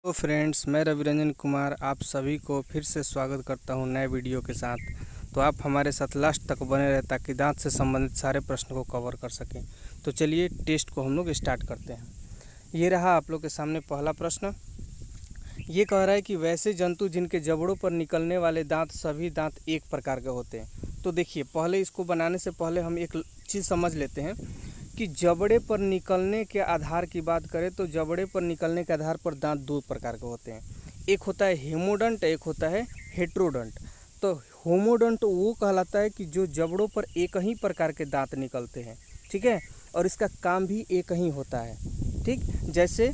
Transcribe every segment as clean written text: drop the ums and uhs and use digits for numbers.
तो फ्रेंड्स, मैं रविरंजन कुमार आप सभी को फिर से स्वागत करता हूं नए वीडियो के साथ। तो आप हमारे साथ लास्ट तक बने रहे ताकि दांत से संबंधित सारे प्रश्न को कवर कर सकें। तो चलिए टेस्ट को हम लोग स्टार्ट करते हैं। ये रहा आप लोग के सामने पहला प्रश्न। ये कह रहा है कि वैसे जंतु जिनके जबड़ों पर निकलने वाले दांत सभी दांत एक प्रकार के होते हैं। तो देखिए, पहले इसको बनाने से पहले हम एक चीज़ समझ लेते हैं कि जबड़े पर निकलने के आधार की बात करें तो जबड़े पर निकलने के आधार पर दांत दो प्रकार के होते हैं। एक होता है हेमोडंट, एक होता है हेट्रोडंट। तो होमोडंट वो कहलाता है कि जो जबड़ों पर एक ही प्रकार के दांत निकलते हैं, ठीक है, और इसका काम भी एक ही होता है, ठीक। जैसे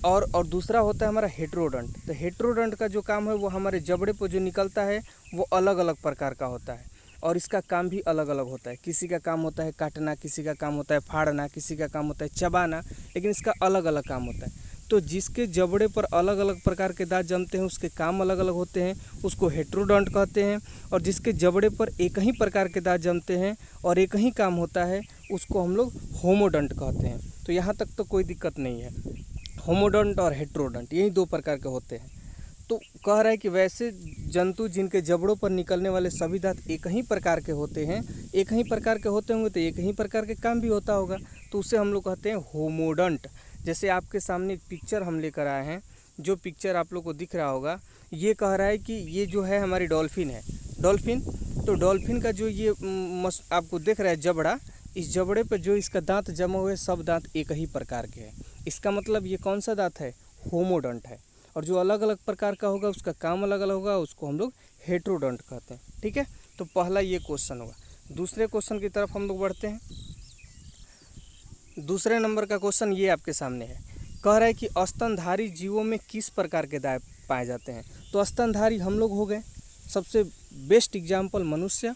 और दूसरा होता है हमारा हेट्रोडंट। तो हेट्रोडंट का जो काम है वो हमारे जबड़े पर जो निकलता है वो अलग अलग प्रकार का होता है और इसका काम भी अलग अलग होता है। किसी का काम होता है काटना, किसी का काम होता है फाड़ना, किसी का काम होता है चबाना, लेकिन इसका अलग अलग काम होता है। तो जिसके जबड़े पर अलग अलग प्रकार के दांत जमते हैं उसके काम अलग अलग होते हैं, उसको हेट्रोडंट कहते हैं। और जिसके जबड़े पर एक ही प्रकार के दांत जमते हैं और एक ही काम होता है उसको हम लोग होमोडंट कहते हैं। तो यहाँ तक तो कोई दिक्कत नहीं है। होमोडंट और हेट्रोडंट यही दो प्रकार के होते हैं। तो कह रहा है कि वैसे जंतु जिनके जबड़ों पर निकलने वाले सभी दांत एक ही प्रकार के होते हैं, एक ही प्रकार के होते होंगे तो एक ही प्रकार के काम भी होता होगा, तो उसे हम लोग कहते हैं होमोडंट। जैसे आपके सामने एक पिक्चर हम लेकर आए हैं, जो पिक्चर आप लोग को दिख रहा होगा, ये कह रहा है कि ये जो है हमारी डॉल्फिन है, डॉल्फिन। तो डॉल्फिन का जो ये आपको दिख रहा है जबड़ा, इस जबड़े पर जो इसका दांत जमा हुए सब दांत एक ही प्रकार के हैं। इसका मतलब ये कौन सा दांत है? होमोडंट है। और जो अलग अलग प्रकार का होगा उसका काम अलग अलग होगा, उसको हम लोग हेट्रोडंट कहते हैं, ठीक है। तो पहला ये क्वेश्चन होगा। दूसरे क्वेश्चन की तरफ हम लोग बढ़ते हैं। दूसरे नंबर का क्वेश्चन ये आपके सामने है। कह रहा है कि स्तनधारी जीवों में किस प्रकार के दांत पाए जाते हैं? तो स्तनधारी हम लोग हो गए। सबसे बेस्ट एग्जाम्पल मनुष्य।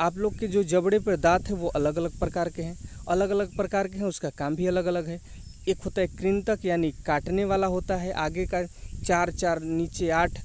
आप लोग के जो जबड़े पर दांत है वो अलग अलग प्रकार के हैं, अलग अलग प्रकार के हैं, उसका काम भी अलग अलग है। एक होता है कृंतक यानी काटने वाला होता है, आगे का 4 नीचे 8,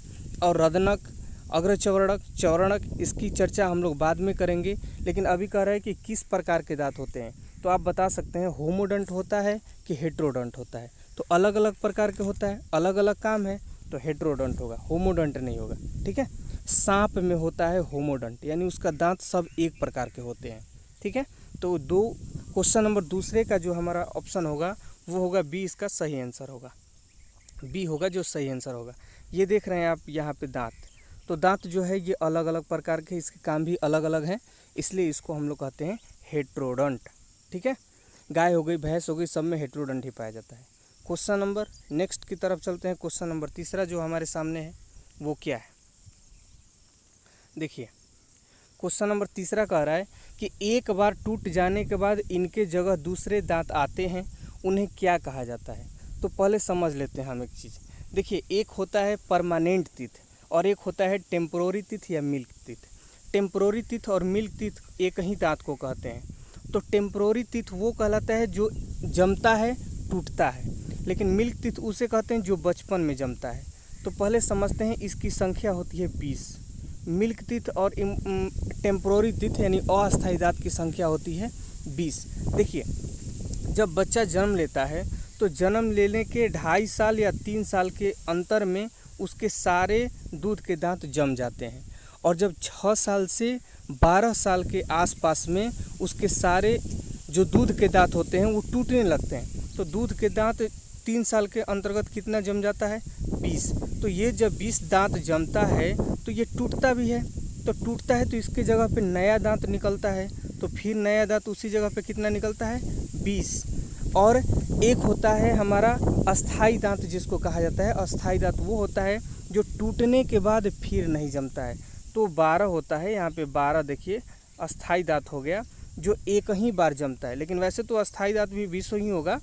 और रदनक, अग्रचौरणक, चौरणक, इसकी चर्चा हम लोग बाद में करेंगे। लेकिन अभी कह रहा है कि किस प्रकार के दांत होते हैं, तो आप बता सकते हैं होमोडंट होता है कि हेट्रोडंट होता है। तो अलग अलग प्रकार के होता है, अलग अलग काम है, तो हेट्रोडंट होगा, होमोडंट नहीं होगा, ठीक है। सांप में होता है होमोडंट, यानी उसका दांत सब एक प्रकार के होते हैं, ठीक है। तो दो क्वेश्चन नंबर दूसरे का जो हमारा ऑप्शन होगा वो होगा बी, इसका सही आंसर होगा। बी होगा जो सही आंसर होगा। ये देख रहे हैं आप यहाँ पे दांत, तो दांत जो है ये अलग अलग प्रकार के, इसके काम भी अलग अलग हैं, इसलिए इसको हम लोग कहते हैं हेट्रोडंट, ठीक है। गाय हो गई, भैंस हो गई, सब में हेट्रोडंट ही पाया जाता है। क्वेश्चन नंबर नेक्स्ट की तरफ चलते हैं। क्वेश्चन नंबर तीसरा जो हमारे सामने है वो क्या है? देखिए, क्वेश्चन नंबर तीसरा कह रहा है कि एक बार टूट जाने के बाद इनके जगह दूसरे दांत आते हैं, उन्हें क्या कहा जाता है? तो पहले समझ लेते हैं हम एक चीज़। देखिए, एक होता है परमानेंट टीथ और एक होता है टेम्पोररी टीथ या मिल्क टीथ। टेम्पोररी टीथ और मिल्क टीथ एक ही दांत को कहते हैं। तो टेम्पोररी टीथ वो कहलाता है जो जमता है, टूटता है, लेकिन मिल्क टीथ उसे कहते हैं जो बचपन में जमता है। तो पहले समझते हैं, इसकी संख्या होती है 20। मिल्क टीथ और टेम्पोररी टीथ यानी अस्थायी दांत की संख्या होती है 20। देखिए, जब बच्चा जन्म लेता है तो जन्म लेने के 2.5 साल या 3 साल के अंतर में उसके सारे दूध के दांत जम जाते हैं, और जब 6 साल से 12 साल के आसपास में उसके सारे जो दूध के दांत होते हैं वो टूटने लगते हैं। तो दूध के दांत 3 साल के अंतर्गत कितना जम जाता है? 20। तो ये जब 20 दांत जमता है तो ये टूटता भी है। तो टूटता है तो इसके जगह पे नया दांत निकलता है, तो फिर नया दांत उसी जगह पे कितना निकलता है? 20। और एक होता है हमारा अस्थाई दांत, जिसको कहा जाता है अस्थाई दांत, वो होता है जो टूटने के बाद फिर नहीं जमता है। तो 12 होता है, यहाँ पे 12 देखिए अस्थाई दांत हो गया जो एक ही बार जमता है। लेकिन वैसे तो अस्थाई दांत भी 20 ही होगा।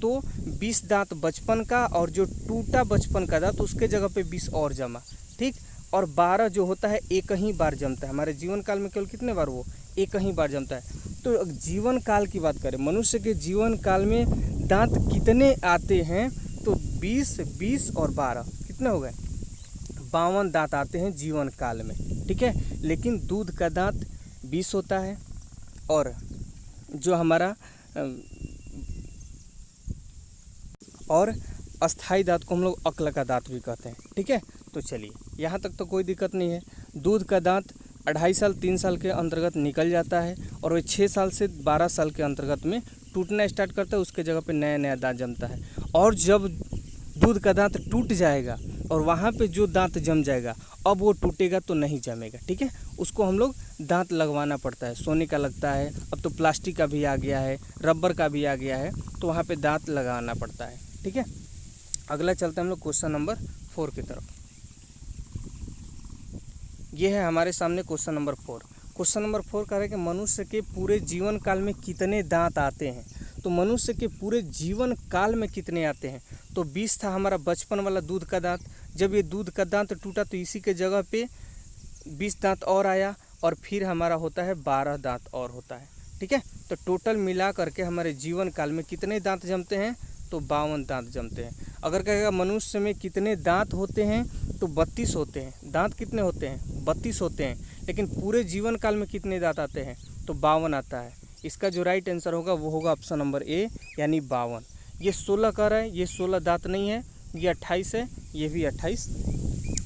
तो 20 दांत बचपन का, और जो टूटा बचपन का दांत उसके जगह पे 20 और जमा, ठीक। और 12 जो होता है एक ही बार जमता है। हमारे जीवन काल में केवल कितने बार? वो एक ही बार जमता है। तो जीवन काल की बात करें, मनुष्य के जीवन काल में दांत कितने आते हैं? तो 20 और 12 कितने हो गए? 52 दांत आते हैं जीवन काल में, ठीक है। लेकिन दूध का दांत 20 होता है, और जो हमारा और अस्थाई दांत को हम लोग अक्ल का दांत भी कहते हैं। ठीक है, तो चलिए यहाँ तक तो कोई दिक्कत नहीं है। दूध का दांत 2.5 साल 3 साल के अंतर्गत निकल जाता है और वह 6 साल से 12 साल के अंतर्गत में टूटना स्टार्ट करता है, उसके जगह पे नया नया दांत जमता है। और जब दूध का दांत टूट जाएगा और वहाँ पे जो दांत जम जाएगा अब वो टूटेगा तो नहीं जमेगा। ठीक है, उसको हम लोग दांत लगवाना पड़ता है। सोने का लगता है, अब तो प्लास्टिक का भी आ गया है, रबर का भी आ गया है, तो वहाँ पे दांत लगाना पड़ता है। ठीक है, अगला चलते हैं हम लोग क्वेश्चन नंबर 4 की तरफ। ये है हमारे सामने क्वेश्चन नंबर 4। क्वेश्चन नंबर 4 कह रहा है कि मनुष्य के पूरे जीवन काल में कितने दांत आते हैं। तो मनुष्य के पूरे जीवन काल में कितने आते हैं, तो 20 था हमारा बचपन वाला दूध का दांत। जब ये दूध का दांत टूटा तो इसी के जगह पे 20 दांत और आया और फिर हमारा होता है 12 दांत और होता है। ठीक है, तो टोटल मिला करके हमारे जीवन काल में कितने दांत जमते हैं, तो 52 दांत जमते हैं। अगर कहेगा मनुष्य में कितने दांत होते हैं, तो 32 होते हैं। दांत कितने होते हैं, 32 होते हैं। लेकिन पूरे जीवन काल में कितने दांत आते हैं, तो 52 आता है। इसका जो राइट आंसर होगा वो होगा ऑप्शन नंबर ए, यानी 52। ये 16 कह रहा है, ये 16 दांत नहीं है, ये 28 है, ये भी 28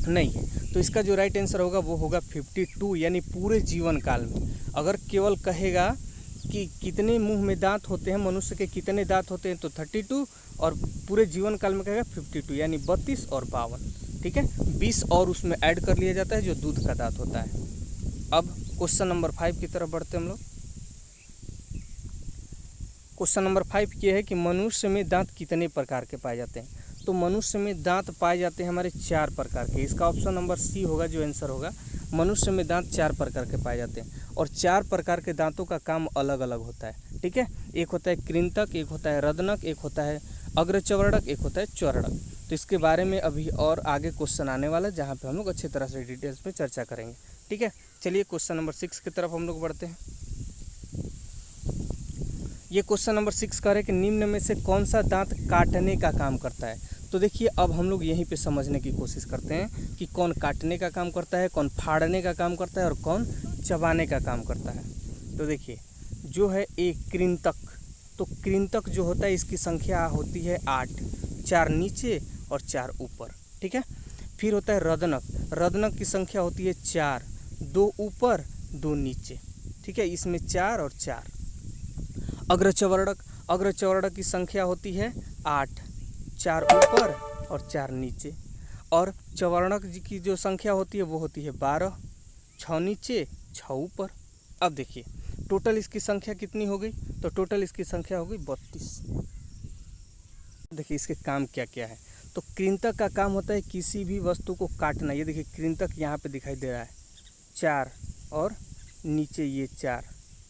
नहीं है। तो इसका जो राइट आंसर होगा वो होगा 52, यानी पूरे जीवन काल में। अगर केवल कहेगा कि कितने मुंह में दांत होते हैं, मनुष्य के कितने दांत होते हैं, तो 32, और पूरे जीवन काल में कहेगा 52, यानी 32 और 52। ठीक है, 20 और उसमें ऐड कर लिया जाता है जो दूध का दांत होता है। अब क्वेश्चन नंबर 5 की तरफ बढ़ते हैं हम लोग। क्वेश्चन नंबर 5 ये है कि मनुष्य में दांत कितने प्रकार के पाए जाते हैं। तो मनुष्य में दांत पाए जाते हैं हमारे 4 प्रकार के। इसका ऑप्शन नंबर सी होगा जो आंसर होगा। मनुष्य में दांत 4 प्रकार के पाए जाते हैं और 4 प्रकार के दांतों का काम अलग अलग होता है। ठीक है, एक होता है कृंतक, एक होता है रदनक, एक होता है अग्रचवर्णक, एक होता है चवर्णक। तो इसके बारे में अभी और आगे क्वेश्चन आने वाला है जहाँ पे हम लोग अच्छी तरह से डिटेल्स में चर्चा करेंगे। ठीक है, चलिए क्वेश्चन नंबर 6 की तरफ हम लोग बढ़ते हैं। ये क्वेश्चन नंबर 6 कह रहे हैं कि निम्न में से कौन सा दांत काटने का काम करता है। तो देखिए अब हम लोग यहीं पे समझने की कोशिश करते हैं कि कौन काटने का काम करता है, कौन फाड़ने का काम करता है और कौन चबाने का काम करता है। तो देखिए जो है एक कृंतक, तो कृंतक जो होता है इसकी संख्या होती है 8, 4 नीचे और 4 ऊपर। ठीक है, फिर होता है रदनक, रदनक की संख्या होती है 4, 2 ऊपर 2 नीचे। ठीक है, इसमें 4 और 4। अग्रचवर्णक, अग्रचवर्णक की संख्या होती है 8, 4 ऊपर और 4 नीचे। और चवर्णक जी की जो संख्या होती है वो होती है 12, 6 नीचे 6 ऊपर। अब देखिए टोटल इसकी संख्या कितनी हो गई, तो टोटल इसकी संख्या हो गई 32। देखिए इसके काम क्या क्या है। तो कृंतक का काम होता है किसी भी वस्तु को काटना। ये देखिए कृंतक यहाँ पे दिखाई दे रहा है 4 और नीचे ये 4।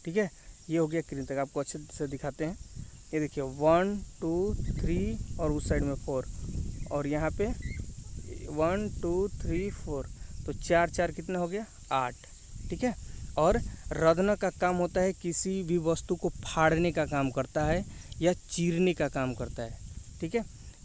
ठीक है, ये हो गया कृंतक। आपको अच्छे से दिखाते हैं। ये देखिए 1 2 3 और उस साइड में 4 और यहाँ पे 1 2 3 4, तो 4 4 कितना हो गया 8। ठीक है, और रदनक का काम होता है किसी भी वस्तु को फाड़ने का काम करता है या चीरने का काम करता है। ठीक है,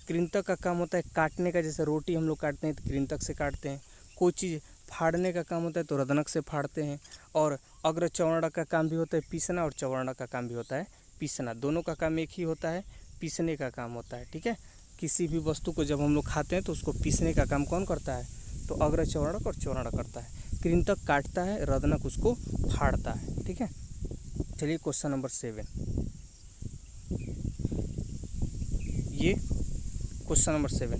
कृंतक का काम होता है काटने का, जैसे रोटी हम लोग काटते हैं तो कृंतक से काटते हैं। कोई चीज़ फाड़ने का काम होता है तो रदनक से फाड़ते हैं। और अग्रचवर्णक का काम भी होता है पीसना और चवर्णक का काम भी होता है पीसना। दोनों का काम एक ही होता है, पीसने का काम होता है। ठीक है, किसी भी वस्तु को जब हम लोग खाते हैं तो उसको पीसने का काम कौन करता है, तो अग्रचवर्णक और चवर्णक करता है। कृंतक काटता है, रदनक उसको फाड़ता है। ठीक है, चलिए क्वेश्चन नंबर 7। ये क्वेश्चन नंबर 7,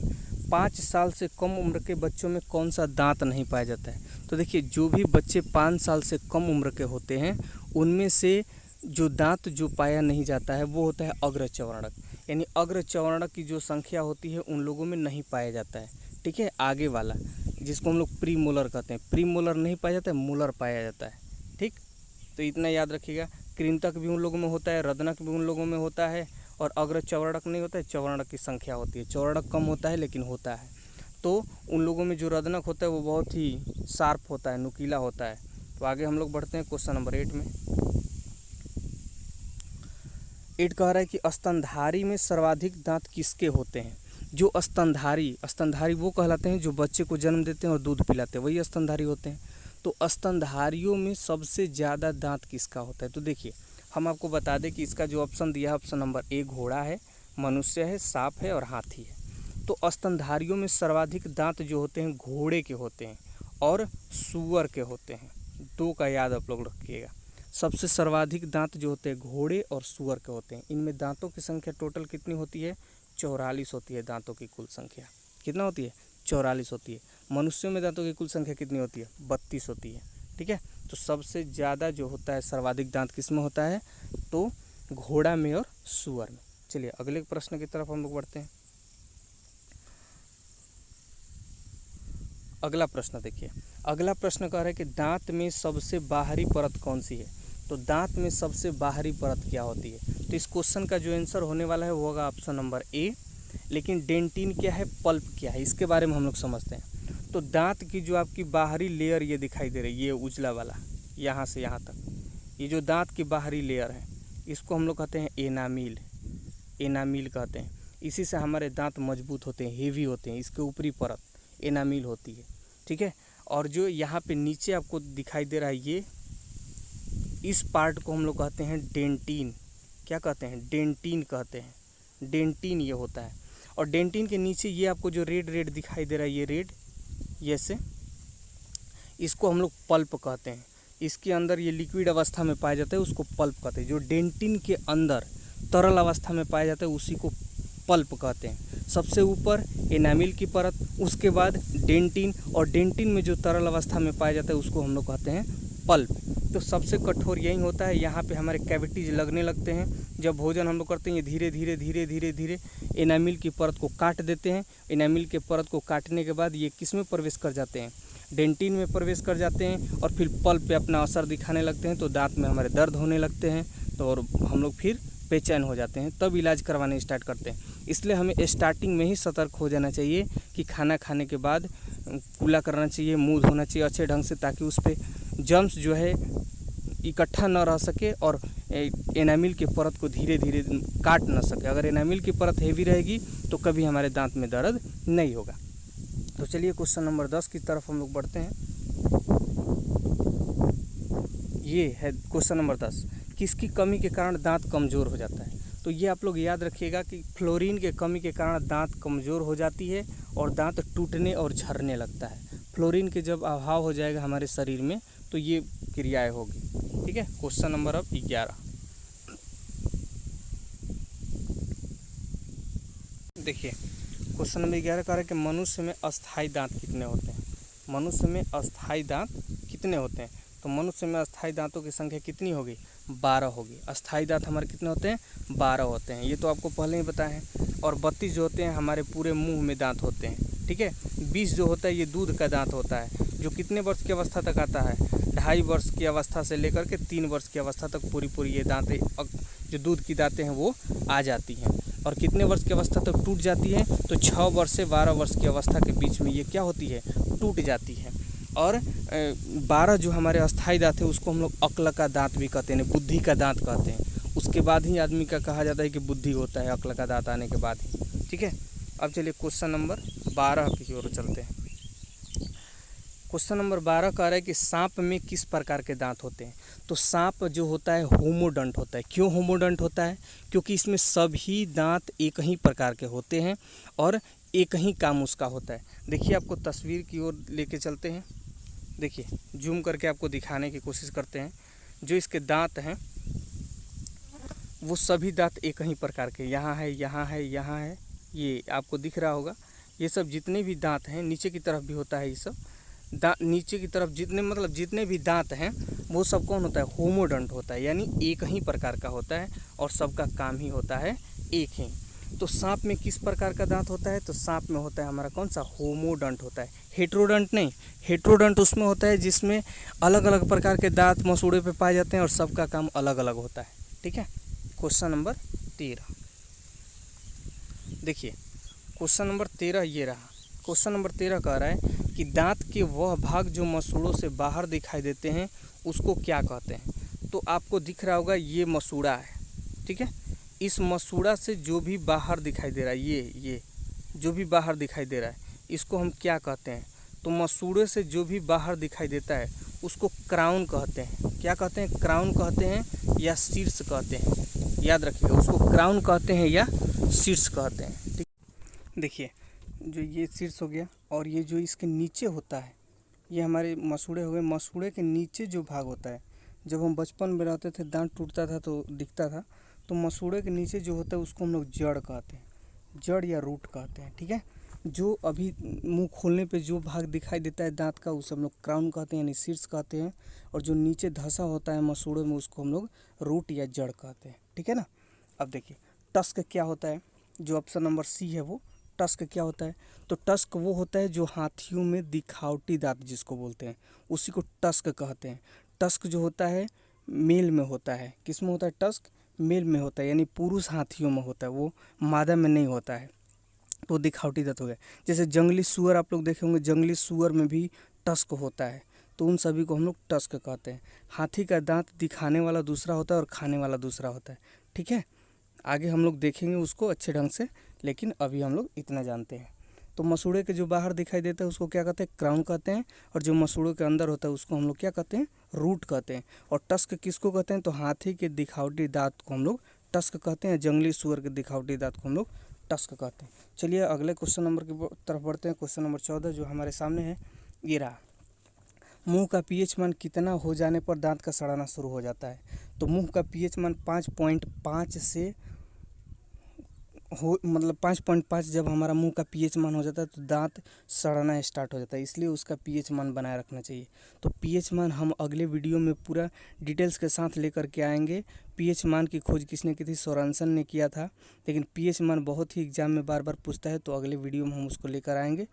5 साल से कम उम्र के बच्चों में कौन सा दांत नहीं पाया जाता है। तो देखिए जो भी बच्चे 5 साल से कम उम्र के होते हैं उनमें से जो दांत जो पाया नहीं जाता है वो होता है अग्रचवर्णक, यानी अग्रचवर्णक की जो संख्या होती है उन लोगों में नहीं पाया जाता है। ठीक है, आगे वाला जिसको हम लोग प्री मोलर कहते हैं, प्री मोलर नहीं पाया जाता है, मोलर पाया जाता है। ठीक, तो इतना याद रखिएगा। कृंतक भी उन लोगों में होता है, रदनक भी उन लोगों में होता है और अग्रचवर्णक नहीं होता है, चवर्णक की संख्या होती है। चवर्णक कम होता है लेकिन होता है। तो उन लोगों में जो रदनक होता है वो बहुत ही शार्प होता है, नुकीला होता है। तो आगे हम लोग बढ़ते हैं क्वेश्चन नंबर 8 में। 8 कह रहा है कि स्तनधारी में सर्वाधिक दांत किसके होते हैं। जो स्तनधारी, स्तनधारी वो कहलाते हैं जो बच्चे को जन्म देते हैं और दूध पिलाते हैं, वही स्तनधारी होते हैं। तो स्तनधारियों में सबसे ज़्यादा दांत किसका होता है। तो देखिए हम आपको बता दें कि इसका जो ऑप्शन दिया है ऑप्शन नंबर ए घोड़ा है, मनुष्य है, सांप है और हाथी है। तो स्तनधारियों में सर्वाधिक दांत जो होते हैं घोड़े के होते हैं और सूअर के होते हैं। 2 का याद आप लोग रखिएगा। सबसे सर्वाधिक दांत जो होते हैं घोड़े और सूअर के होते हैं। इनमें दांतों की संख्या टोटल कितनी होती है? 44 होती है। दांतों की कुल संख्या कितना होती है? 44 होती है। मनुष्यों में दांतों की कुल संख्या कितनी होती है? 32 होती है। ठीक है, तो सबसे ज़्यादा जो होता है सर्वाधिक दांत किस में होता है? तो घोड़ा में और सूअर में। चलिए अगले प्रश्न की तरफ हम लोग बढ़ते हैं। अगला प्रश्न देखिए। अगला प्रश्न कह रहा है कि दांत में सबसे बाहरी परत कौन सी है? तो दांत में सबसे बाहरी परत क्या होती है? तो इस क्वेश्चन का जो आंसर होने वाला है वो होगा ऑप्शन नंबर ए। लेकिन डेंटिन क्या है, पल्प क्या है, इसके बारे में हम लोग समझते हैं। तो दांत की जो आपकी बाहरी लेयर ये दिखाई दे रही है, ये उजला वाला, यहाँ से यहाँ तक, ये जो दांत की बाहरी लेयर है इसको हम लोग कहते हैं एनामील। एनामील कहते हैं। इसी से हमारे दांत मजबूत होते हैं, हेवी होते हैं। इसके ऊपरी परत एनामील होती है। ठीक है, और जो यहाँ पे नीचे आपको दिखाई दे रहा है ये, इस पार्ट को हम लोग कहते हैं डेंटिन। क्या कहते हैं? डेंटिन कहते हैं। डेंटिन ये होता है। और डेंटिन के नीचे ये आपको जो रेड रेड दिखाई दे रहा है, ये रेड, ये से, इसको हम लोग पल्प कहते हैं। इसके अंदर ये लिक्विड अवस्था में पाया जाता है, उसको पल्प कहते हैं। जो डेंटिन के अंदर तरल अवस्था में पाया जाता है उसी को पल्प कहते हैं। सबसे ऊपर एनामिल की परत, उसके बाद डेंटिन, और डेंटिन में जो तरल अवस्था में पाया जाता है उसको हम लोग कहते हैं पल्प। तो सबसे कठोर यही होता है। यहाँ पे हमारे कैविटीज लगने लगते हैं। जब भोजन हम लोग करते हैं ये धीरे धीरे धीरे धीरे धीरे एनामिल की परत को काट देते हैं। एनामिल के परत को काटने के बाद ये किस में प्रवेश कर जाते हैं? डेंटिन में प्रवेश कर जाते हैं और फिर पल्प पे अपना असर दिखाने लगते हैं। तो दांत में हमारे दर्द होने लगते हैं, तो और हम लोग फिर बेचैन हो जाते हैं, तब इलाज करवाने स्टार्ट करते हैं। इसलिए हमें स्टार्टिंग में ही सतर्क हो जाना चाहिए कि खाना खाने के बाद कूला करना चाहिए, मुंह धोना चाहिए अच्छे ढंग से, ताकि उस पर जर्म्स जो है इकट्ठा न रह सके और एनामिल के परत को धीरे धीरे काट न सके। अगर एनामिल की परत हेवी रहेगी तो कभी हमारे दांत में दर्द नहीं होगा। तो चलिए क्वेश्चन नंबर 10 की तरफ हम लोग बढ़ते हैं। ये है क्वेश्चन नंबर 10। किसकी कमी के कारण दांत कमज़ोर हो जाता है? तो ये आप लोग याद रखिएगा कि फ्लोरीन के कमी के कारण दांत कमज़ोर हो जाती है और दांत टूटने और झड़ने लगता है। फ्लोरीन के जब अभाव हो जाएगा हमारे शरीर में तो ये क्रियाएं होगी। ठीक है, क्वेश्चन नंबर अब 11 देखिए। क्वेश्चन नंबर 11 कह रहा है कि मनुष्य में अस्थायी दांत कितने होते हैं? मनुष्य में अस्थायी दांत कितने होते हैं? तो मनुष्य में अस्थायी दांतों की संख्या कितनी होगी? 12 होगी। अस्थायी दांत हमारे कितने होते हैं? 12 होते हैं। ये तो आपको पहले ही बताया है। और 32 जो होते हैं हमारे पूरे मुंह में दांत होते हैं। ठीक है, 20 जो होता है ये दूध का दांत होता है, जो कितने वर्ष की अवस्था तक आता है? 2.5 वर्ष की अवस्था से लेकर के 3 वर्ष की अवस्था तक पूरी ये दांतें, जो दूध की दांतें हैं वो आ जाती हैं। और कितने वर्ष की अवस्था तक टूट जाती है? तो 6 वर्ष से 12 वर्ष की अवस्था के बीच में ये क्या होती है? टूट जाती है। और 12 जो हमारे अस्थायी दांत है उसको हम लोग अक्ल का दांत भी कहते हैं, बुद्धि का दांत कहते हैं। उसके बाद ही आदमी का कहा जाता है कि बुद्धि होता है, अक्ल का दांत आने के बाद ही। ठीक है, अब चलिए क्वेश्चन नंबर 12 की ओर चलते हैं। क्वेश्चन नंबर 12 कह रहा है कि सांप में किस प्रकार के दांत होते हैं? तो सांप जो होता है होमोडंट होता है। क्यों होमोडंट होता है? क्योंकि इसमें सभी दांत एक ही प्रकार के होते हैं और एक ही काम उसका होता है। देखिए आपको तस्वीर की ओर लेके चलते हैं। देखिए जूम करके आपको दिखाने की कोशिश करते हैं। जो इसके दांत हैं वो सभी दांत एक ही प्रकार के, यहाँ है, यहाँ है, यहाँ है, ये आपको दिख रहा होगा। ये सब जितने भी दांत हैं, नीचे की तरफ भी होता है ये सब दांत, नीचे की तरफ जितने भी दांत हैं वो सब कौन होता है? होमोडंट होता है, यानी एक ही प्रकार का होता है और सबका काम ही होता है एक ही। तो सांप में किस प्रकार का दांत होता है? तो सांप में होता है हमारा कौन सा? होमोडंट होता है। हेट्रोडंट नहीं। हेट्रोडंट उसमें होता है जिसमें अलग अलग प्रकार के दांत मसूड़े पे पाए जाते हैं और सबका काम अलग अलग होता है। ठीक है, क्वेश्चन नंबर 13 देखिए। क्वेश्चन नंबर 13 ये रहा। क्वेश्चन नंबर 13 कह रहा है कि दांत के वह भाग जो मसूड़ों से बाहर दिखाई देते हैं उसको क्या कहते हैं? तो आपको दिख रहा होगा ये मसूड़ा है। ठीक है, इस मसूड़ा से जो भी बाहर दिखाई दे रहा है, ये जो भी बाहर दिखाई दे रहा है इसको हम क्या कहते हैं? तो मसूड़े से जो भी बाहर दिखाई देता है उसको क्राउन कहते हैं। क्या कहते हैं? क्राउन कहते हैं या शीर्ष कहते हैं। याद रखिएगा, उसको क्राउन कहते हैं या शीर्ष कहते हैं। ठीक, देखिए जो ये शीर्ष हो गया, और ये जो इसके नीचे होता है ये हमारे मसूड़े हो गए। मसूड़े के नीचे जो भाग होता है, जब हम बचपन में रहते थे दांत टूटता था तो दिखता था, तो मसूड़े के नीचे जो होता है उसको हम लोग जड़ कहते हैं, जड़ या रूट कहते हैं। ठीक है, जो अभी मुंह खोलने पे जो भाग दिखाई देता है दांत का उसे हम लोग क्राउन कहते हैं यानी शीर्ष कहते हैं, और जो नीचे धंसा होता है मसूड़े में उसको हम लोग रूट या जड़ कहते हैं। ठीक है ना। अब देखिए टस्क क्या होता है, जो ऑप्शन नंबर सी है वो टस्क क्या होता है। तो टस्क वो होता है जो हाथियों में दिखावटी दांत जिसको बोलते हैं उसी को टस्क कहते हैं। टस्क जो होता है मेल में होता है। किस में होता है टस्क? मेल में होता है, यानी पुरुष हाथियों में होता है, वो मादा में नहीं होता है, तो दिखावटी दांत हो गया। जैसे जंगली सूअर आप लोग देखे होंगे, जंगली सूअर में भी टस्क होता है, तो उन सभी को हम लोग टस्क कहते हैं। हाथी का दांत दिखाने वाला दूसरा होता है और खाने वाला दूसरा होता है। ठीक है, आगे हम लोग देखेंगे उसको अच्छे ढंग से, लेकिन अभी हम लोग इतना जानते हैं। तो मसूड़े के जो बाहर दिखाई देता है उसको क्या कहते हैं? क्राउन कहते हैं, और जो मसूड़ों के अंदर होता है उसको हम लोग क्या कहते हैं? रूट कहते हैं। और टस्क किसको कहते हैं? तो हाथी के दिखावटी दांत को हम लोग टस्क कहते हैं, जंगली सूअर के दिखावटी दांत को हम लोग टस्क कहते हैं। चलिए अगले क्वेश्चन नंबर की तरफ बढ़ते हैं। क्वेश्चन नंबर 14 जो हमारे सामने है ये रहा। मुंह का पीएच मान कितना हो जाने पर दांत का सड़ाना शुरू हो जाता है? तो मुंह का पीएच मान 5.5 से हो, मतलब 5.5 जब हमारा मुंह का पीएच मान हो जाता है तो दांत सड़ना स्टार्ट हो जाता है, इसलिए उसका पीएच मान बनाए रखना चाहिए। तो पीएच मान हम अगले वीडियो में पूरा डिटेल्स के साथ लेकर के आएंगे। पीएच मान की खोज किसने की थी? सोरेनसन ने किया था, लेकिन पीएच मान बहुत ही एग्जाम में बार बार पूछता है, तो अगले वीडियो में हम उसको लेकर आएंगे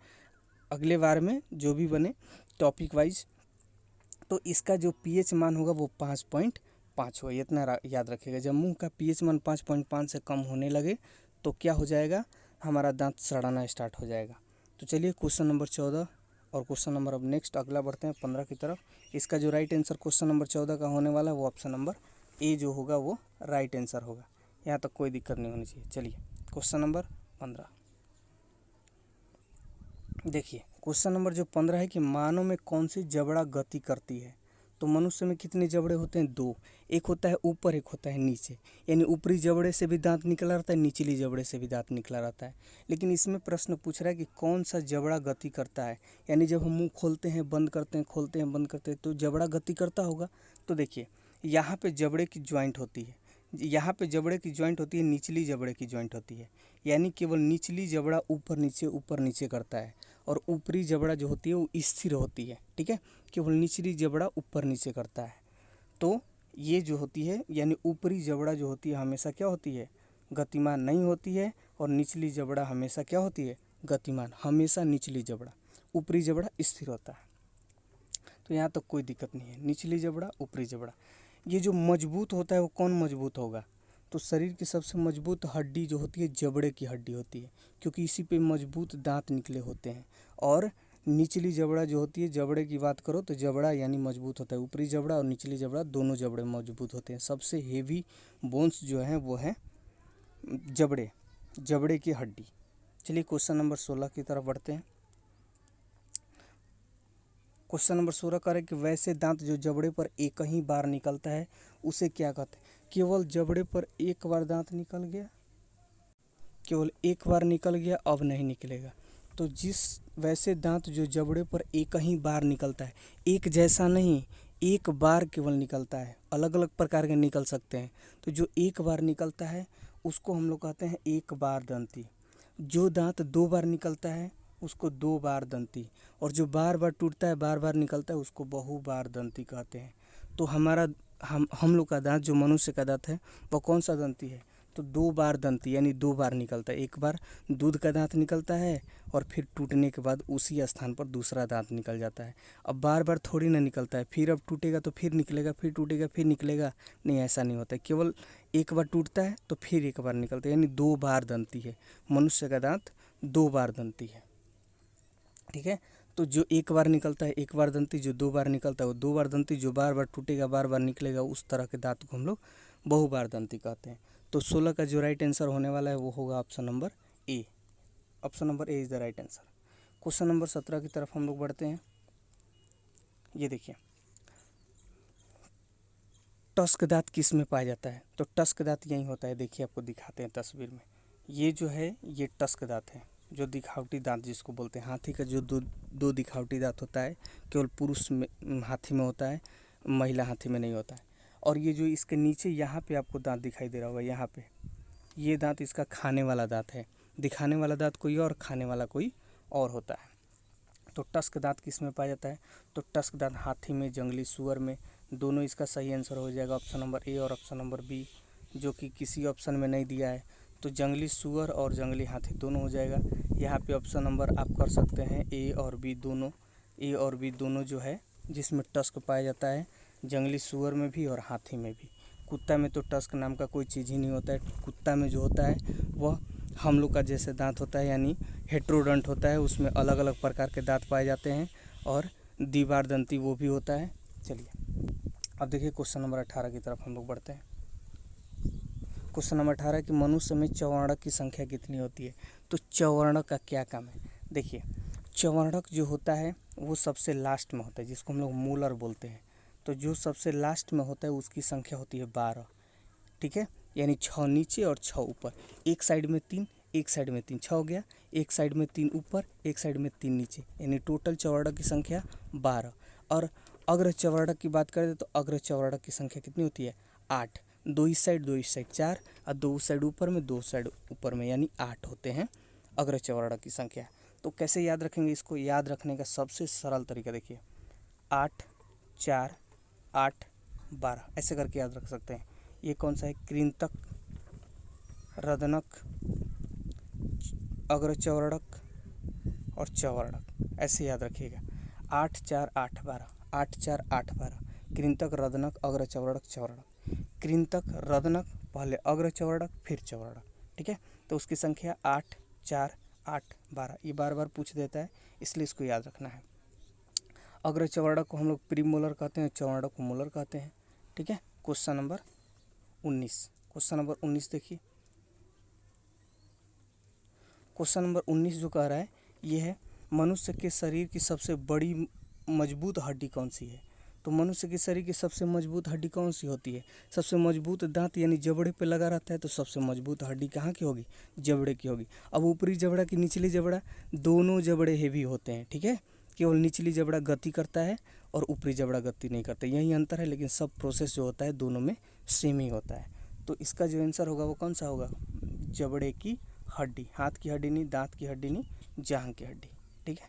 अगले बार में जो भी बने टॉपिक वाइज। तो इसका जो पीएच मान होगा वो 5.5 होगा, इतना याद रखिएगा। जब मुंह का पीएच मान 5.5 से कम होने लगे तो क्या हो जाएगा? हमारा दांत सड़ाना स्टार्ट हो जाएगा। तो चलिए क्वेश्चन नंबर 14 और क्वेश्चन नंबर अब नेक्स्ट अगला बढ़ते हैं 15 की तरफ। इसका जो राइट आंसर क्वेश्चन नंबर 14 का होने वाला है वो ऑप्शन नंबर ए जो होगा वो राइट आंसर होगा। यहाँ तक कोई दिक्कत नहीं होनी चाहिए। चलिए क्वेश्चन नंबर 15 देखिए। क्वेश्चन नंबर जो 15 है कि मानव में कौन सी जबड़ा गति करती है? तो मनुष्य में कितने जबड़े होते हैं? 2। एक होता है ऊपर, एक होता है नीचे, यानी ऊपरी जबड़े से भी दांत निकला रहता है, निचली जबड़े से भी दांत निकला रहता है। लेकिन इसमें प्रश्न पूछ रहा है कि कौन सा जबड़ा गति करता है, यानी जब हम मुंह खोलते हैं बंद करते हैं, खोलते हैं बंद करते हैं, तो जबड़ा गति करता होगा। तो देखिए यहाँ पे जबड़े की ज्वाइंट होती है, यहाँ पे जबड़े की ज्वाइंट होती है, निचली जबड़े की ज्वाइंट होती है, यानी केवल निचली जबड़ा ऊपर नीचे करता है, और ऊपरी जबड़ा जो होती है वो स्थिर होती है। ठीक है, केवल निचली जबड़ा ऊपर नीचे करता है। तो ये जो होती है यानी ऊपरी जबड़ा जो होती है हमेशा क्या होती है? गतिमान नहीं होती है, और निचली जबड़ा हमेशा क्या होती है? गतिमान। हमेशा निचली जबड़ा, ऊपरी जबड़ा स्थिर होता है। तो यहाँ तक कोई दिक्कत नहीं है। निचली जबड़ा, ऊपरी जबड़ा। ये जो मजबूत होता है वो कौन मजबूत होगा? तो शरीर की सबसे मजबूत हड्डी जो होती है जबड़े की हड्डी होती है, क्योंकि इसी पे मजबूत दांत निकले होते हैं। और निचली जबड़ा जो होती है, जबड़े की बात करो तो जबड़ा यानी मजबूत होता है, ऊपरी जबड़ा और निचली जबड़ा दोनों जबड़े मजबूत होते हैं। सबसे हेवी बोन्स जो हैं वो है जबड़े, जबड़े की हड्डी। चलिए क्वेश्चन नंबर 16 की तरफ बढ़ते हैं। क्वेश्चन नंबर 16 कह रहे कि वैसे दांत जो जबड़े पर एक ही बार निकलता है उसे क्या कहते हैं? केवल जबड़े पर एक बार दांत निकल गया, केवल एक बार निकल गया, अब नहीं निकलेगा। तो जिस वैसे दांत जो जबड़े पर एक ही बार निकलता है, एक जैसा नहीं, एक बार केवल निकलता है, अलग अलग प्रकार के निकल सकते हैं। तो जो एक बार निकलता है उसको हम लोग कहते हैं एक बार दंती। जो दांत 2 बार निकलता है उसको 2 बार दंती, और जो बार बार टूटता है, बार बार निकलता है, उसको बहुबार दंती कहते हैं। तो हमारा हम लोग का दांत जो मनुष्य का दांत है वह कौन सा दंती है? तो 2 बार दंती, यानी 2 बार निकलता है। एक बार दूध का दांत निकलता है और फिर टूटने के बाद उसी स्थान पर दूसरा दांत निकल जाता है। अब बार बार थोड़ी ना निकलता है, फिर अब टूटेगा तो फिर निकलेगा, फिर टूटेगा फिर निकलेगा, नहीं ऐसा नहीं होता है। केवल एक बार टूटता है तो फिर एक बार निकलता है, यानी 2 बार दंती है। मनुष्य का दांत 2 बार दंती है। ठीक है, तो जो एक बार निकलता है एक बार दंती, जो 2 बार निकलता है वो 2 बार दंती, जो बार बार टूटेगा बार बार निकलेगा उस तरह के दांत को हम लोग बहुबार दंती कहते हैं। तो 16 का जो राइट आंसर होने वाला है वो होगा option number A. Option number A is the right answer. Question number 17 की तरफ हम लोग बढ़ते हैं। ये देखिए टस्क दांत किस में पाया जाता है? तो टस्क दांत यही होता है, देखिए आपको दिखाते हैं तस्वीर में। ये जो है ये टस्क दांत है, जो दिखावटी दांत जिसको बोलते हैं, हाथी का जो दो दिखावटी दांत होता है केवल पुरुष में हाथी में होता है, महिला हाथी में नहीं होता है। और ये जो इसके नीचे यहाँ पे आपको दांत दिखाई दे रहा होगा, यहाँ पे ये दांत इसका खाने वाला दांत है। दिखाने वाला दांत कोई और, खाने वाला कोई और होता है। तो टस्क दांत किस में पाया जाता है? तो टस्क दांत हाथी में, जंगली सूअर में। दोनों इसका सही आंसर हो जाएगा ऑप्शन नंबर ए और ऑप्शन नंबर बी, जो कि किसी ऑप्शन में नहीं दिया है। तो जंगली सूअर और जंगली हाथी दोनों हो जाएगा। यहाँ पे ऑप्शन नंबर आप कर सकते हैं ए और बी दोनों। ए और बी दोनों जो है जिसमें टस्क पाया जाता है, जंगली सूअर में भी और हाथी में भी। कुत्ता में तो टस्क नाम का कोई चीज़ ही नहीं होता है। कुत्ता में जो होता है वह हम लोग का जैसे दांत होता है, यानी हेट्रोडंट होता है, उसमें अलग अलग प्रकार के दांत पाए जाते हैं और द्विबार दंती वो भी होता है। चलिए अब देखिए क्वेश्चन नंबर 18 की तरफ हम लोग बढ़ते हैं। क्वेश्चन नंबर 18 कि मनुष्य में चौवर्णक की संख्या कितनी होती है? तो चौवर्णक का क्या काम है? देखिए चौवर्णक जो होता है वो सबसे लास्ट में होता है, जिसको हम लोग मोलर बोलते हैं। तो जो सबसे लास्ट में होता है उसकी संख्या होती है 12, ठीक है, यानी 6 नीचे और 6 ऊपर। एक साइड में 3, एक साइड में 3, 6 हो गया। एक साइड में 3 ऊपर, एक साइड में 3 नीचे, यानी टोटल चौवर्णक की संख्या 12। और अग्र चौवर्णक की बात करें तो अग्र चौवर्णक की संख्या कितनी होती है? 8। 2 इस साइड 2 इस साइड 4, और 2 उस साइड ऊपर में 2 साइड ऊपर में, यानी 8 होते हैं अग्र चौवर्णक की संख्या। तो कैसे याद रखेंगे इसको? याद रखने का सबसे सरल तरीका देखिए, 8 4 8 12 ऐसे करके याद रख सकते हैं। ये कौन सा है? कृंतक, रदनक, अग्र चौवर्णक और चौवर्णक, ऐसे याद रखिएगा। 8 4 8 12, 8 4 8 12, कृंतक, रदनक, अग्र चौवर्णक, चौवर्णक। कृंतक, रदनक, पहले अग्र चौवर्णक फिर चौवर्णक, ठीक है। तो उसकी संख्या 8 4 8 12, ये बार बार पूछ देता है, इसलिए इसको याद रखना है। अग्र चौवर्णक को हम लोग प्रीमोलर कहते हैं, चौवर्णक को मोलर कहते हैं, ठीक है। क्वेश्चन नंबर 19, क्वेश्चन नंबर 19 देखिए। क्वेश्चन नंबर 19 जो कह रहा है ये है, मनुष्य के शरीर की सबसे बड़ी मजबूत हड्डी कौन सी है? तो मनुष्य के शरीर की सबसे मजबूत हड्डी कौन सी होती है? सबसे मजबूत दांत यानी जबड़े पे लगा रहता है, तो सबसे मजबूत हड्डी कहाँ की होगी? जबड़े की होगी। अब ऊपरी जबड़ा की निचली जबड़ा, दोनों जबड़े हेवी होते हैं, ठीक है। केवल निचली जबड़ा गति करता है और ऊपरी जबड़ा गति नहीं करता, यही अंतर है, लेकिन सब प्रोसेस जो होता है दोनों में सेम ही होता है। तो इसका जो आंसर होगा वो कौन सा होगा? जबड़े की हड्डी, हाथ की हड्डी नहीं, दांत की हड्डी नहीं, जांघ की हड्डी, ठीक है।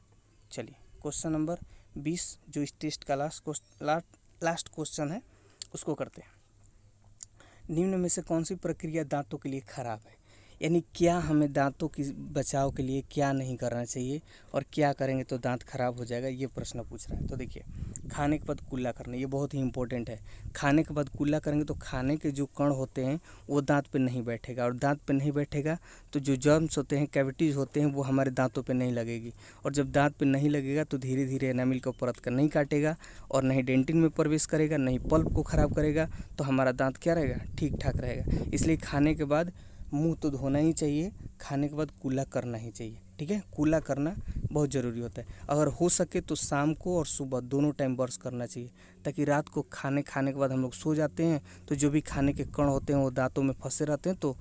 चलिए क्वेश्चन नंबर 20 जो इस टेस्ट का लास्ट क्वेश्चन है उसको करते हैं। निम्न में से कौन सी प्रक्रिया दांतों के लिए खराब है? यानी क्या हमें दांतों की बचाव के लिए क्या नहीं करना चाहिए और क्या करेंगे तो दांत खराब हो जाएगा, ये प्रश्न पूछ रहा है। तो देखिए, खाने के बाद कुल्ला करना, ये बहुत ही इंपॉर्टेंट है। खाने के बाद कुल्ला करेंगे तो खाने के जो कण होते हैं वो दांत पे नहीं बैठेगा, और दांत पे नहीं बैठेगा तो जो जर्म्स होते हैं, कैविटीज़ होते हैं, वो हमारे दांतों पे नहीं लगेगी, और जब दांत पे नहीं लगेगा तो धीरे धीरे एनामिल को परत कर नहीं काटेगा और नहीं डेंटिन में प्रवेश करेगा, नहीं पल्प को ख़राब करेगा, तो हमारा दांत क्या रहेगा? ठीक ठाक रहेगा। इसलिए खाने के बाद मुंह तो धोना ही चाहिए, खाने के बाद कुल्ला करना ही चाहिए, ठीक है। कुल्ला करना बहुत ज़रूरी होता है। अगर हो सके तो शाम को और सुबह दोनों टाइम ब्रश करना चाहिए, ताकि रात को खाने के बाद हम लोग सो जाते हैं तो जो भी खाने के कण होते हैं वो दांतों में फंसे रहते हैं, तो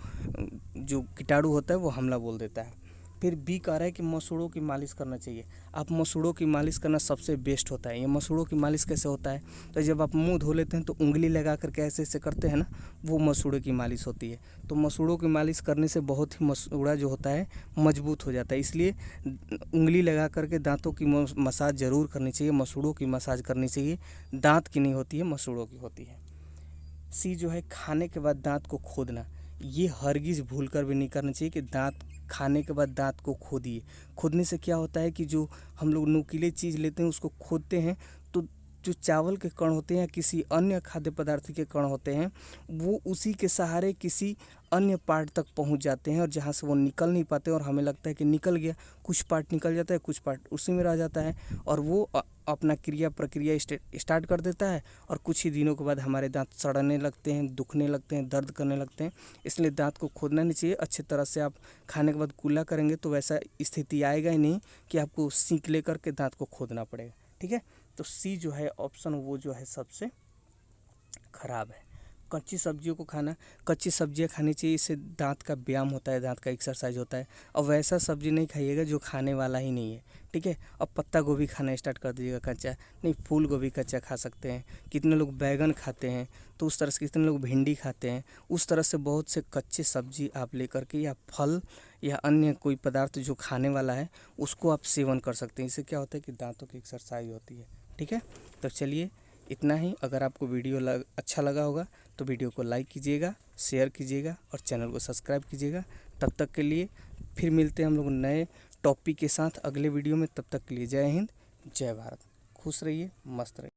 जो कीटाणु होता है वो हमला बोल देता है। फिर बी कह रहा है कि मसूड़ों की मालिश करना चाहिए। आप मसूड़ों की मालिश करना सबसे बेस्ट होता है। ये मसूड़ों की मालिश कैसे होता है? तो जब आप मुंह धो लेते हैं तो उंगली लगा करके ऐसे ऐसे करते हैं ना, वो मसूड़ों की मालिश होती है। तो मसूड़ों की मालिश करने से बहुत ही मसूड़ा जो होता है मजबूत हो जाता है, इसलिए उंगली लगा करके दांतों की मसाज ज़रूर करनी चाहिए, मसूड़ों की मसाज करनी चाहिए। दांत की नहीं होती है, मसूड़ों की होती है। सी जो है, खाने के बाद दांत को खोदना, ये हरगिज़ भूल कर भी नहीं करना चाहिए कि दांत खाने के बाद दांत को खोदिए। खोदने से क्या होता है कि जो हम लोग नुकीले चीज़ लेते हैं उसको खोदते हैं तो जो चावल के कण होते हैं या किसी अन्य खाद्य पदार्थ के कण होते हैं वो उसी के सहारे किसी अन्य पार्ट तक पहुंच जाते हैं, और जहां से वो निकल नहीं पाते और हमें लगता है कि निकल गया, कुछ पार्ट निकल जाता है, कुछ पार्ट उसी में रह जाता है, और वो अपना प्रक्रिया स्टार्ट कर देता है, और कुछ ही दिनों के बाद हमारे दांत सड़ने लगते हैं, दुखने लगते हैं, दर्द करने लगते हैं। इसलिए दांत को खोदना नहीं चाहिए। अच्छे तरह से आप खाने के बाद कुल्ला करेंगे तो वैसा स्थिति आएगा ही नहीं कि आपको सीक लेकर के दांत को खोदना पड़ेगा, ठीक है। तो सी जो है ऑप्शन वो जो है सबसे खराब है। कच्ची सब्जियों को खाना, कच्ची सब्जियां खानी चाहिए, इससे दांत का व्यायाम होता है, दांत का एक्सरसाइज होता है। और वैसा सब्जी नहीं खाइएगा जो खाने वाला ही नहीं है, ठीक है। अब पत्ता गोभी खाना स्टार्ट कर दीजिएगा कच्चा, नहीं फूल गोभी कच्चा खा सकते हैं। कितने लोग बैगन खाते हैं, तो उस तरह से कितने लोग भिंडी खाते हैं। उस तरह से बहुत से कच्चे सब्जी आप लेकर के या फल या अन्य कोई पदार्थ जो खाने वाला है उसको आप सेवन कर सकते हैं। इससे क्या होता है कि दांतों की एक्सरसाइज होती है, ठीक है। तो चलिए इतना ही। अगर आपको वीडियो अच्छा लगा होगा तो वीडियो को लाइक कीजिएगा, शेयर कीजिएगा और चैनल को सब्सक्राइब कीजिएगा। तब तक के लिए फिर मिलते हैं हम लोग नए टॉपिक के साथ अगले वीडियो में। तब तक के लिए जय हिंद, जय भारत। खुश रहिए, मस्त रहिए।